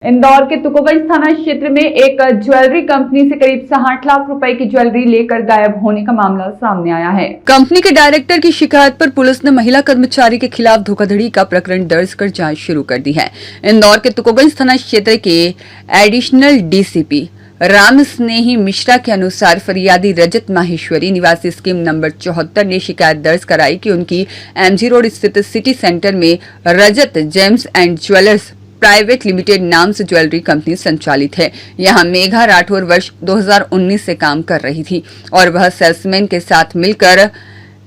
इंदौर के तुकोगंज थाना क्षेत्र में एक ज्वेलरी कंपनी से करीब 60 लाख रुपए की ज्वेलरी लेकर गायब होने का मामला सामने आया है। कंपनी के डायरेक्टर की शिकायत पर पुलिस ने महिला कर्मचारी के खिलाफ धोखाधड़ी का प्रकरण दर्ज कर जांच शुरू कर दी है। इंदौर के तुकोगंज थाना क्षेत्र के एडिशनल डीसीपी राम स्नेही मिश्रा के अनुसार फरियादी रजत माहेश्वरी निवासी स्कीम नंबर 74 ने शिकायत दर्ज कराई कि उनकी एमजी रोड स्थित सिटी सेंटर में Rajat gems and jewellers private limited नाम से ज्वेलरी कंपनी संचालित है। यहां मेघा राठौर वर्ष 2019 से काम कर रही थी और वह सेल्समैन के साथ मिलकर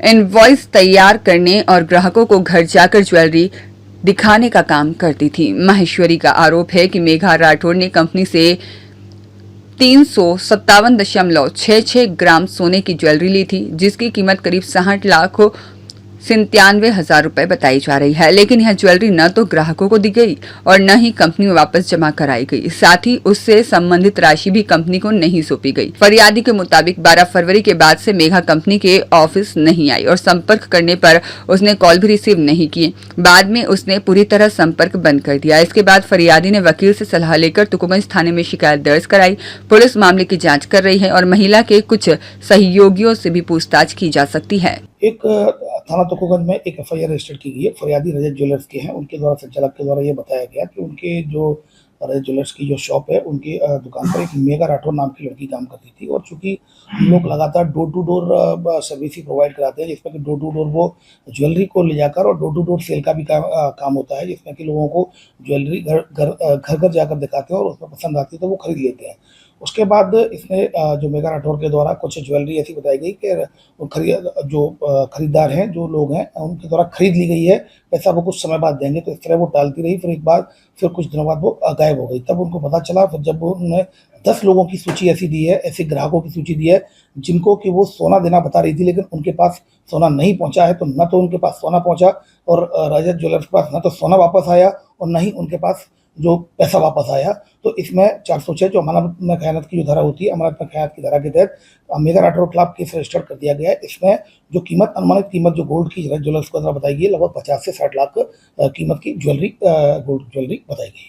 इनवॉइस तैयार करने और ग्राहकों को घर जाकर ज्वेलरी दिखाने का काम करती थी। माहेश्वरी का आरोप है कि मेघा राठौर ने कंपनी से 357.66 ग्राम सोने की ज्वेलरी ली थी, जिसकी कीमत करीब 60,97,हजार रुपए बताई जा रही है। लेकिन यह ज्वेलरी न तो ग्राहकों को दी गई और न ही कंपनी में वापस जमा कराई गई। साथ ही उससे संबंधित राशि भी कंपनी को नहीं सौंपी गई। फरियादी के मुताबिक 12 फरवरी के बाद से मेघा कंपनी के ऑफिस नहीं आई और संपर्क करने पर उसने कॉल भी रिसीव नहीं किए। बाद में उसने पूरी तरह संपर्क बंद कर दिया। इसके बाद फरियादी ने वकील से सलाह लेकर तुकोगंज थाने में शिकायत दर्ज कराई। पुलिस मामले की जाँच कर रही है और महिला के कुछ सहयोगियों से भी पूछताछ की जा सकती है। एक थाना तुकोगंज में एक एफआईआर रजिस्टर की गई है। फरियादी रजत ज्वेलर्स के हैं। उनके द्वारा संचालक के द्वारा ये बताया गया कि उनके जो रजत ज्वेलर्स की जो शॉप है, उनकी दुकान पर एक मेघा राठौर नाम की लड़की काम करती थी। और चूंकि हम लोग लगातार डोर टू डोर सर्विस ही प्रोवाइड कराते हैं, जिसमें कि डोर टू डोर वो ज्वेलरी को ले जाकर और डोर टू डोर सेल का भी काम होता है, जिसमें कि लोगों को ज्वेलरी घर घर जाकर दिखाते हैं और उसमें पसंद आती है तो वो खरीद लेते हैं। उसके बाद इसने जो मेघा राठौर के द्वारा कुछ ज्वेलरी ऐसी बताई गई कि जो खरीदार हैं, जो लोग हैं, उनके द्वारा खरीद ली गई है, पैसा वो कुछ समय बाद देंगे। तो इस तरह वो टालती रही। फिर कुछ दिनों बाद वो गायब हो गई। तब उनको पता चला, फिर जब उन्होंने 10 लोगों की सूची ऐसी दी है, ऐसे ग्राहकों की सूची दी है जिनको कि वो सोना देना बता रही थी, लेकिन उनके पास सोना नहीं पहुंचा है। तो न तो उनके पास सोना पहुंचा और रजत ज्वेलर्स के पास न तो सोना वापस आया और न ही उनके पास जो पैसा वापस आया। तो इसमें 406 जो अमानत में खयानत की जो धारा होती है, अमानत में खयानत की धारा के तहत मेघा राठौर के खिलाफ केस रजिस्टर कर दिया गया है। इसमें जो कीमत, अनुमानित कीमत जो गोल्ड की ज्वेलर्स को बताई गई है, लगभग 50 से 60 लाख कीमत की ज्वेलरी, गोल्ड ज्वेलरी बताई गई है।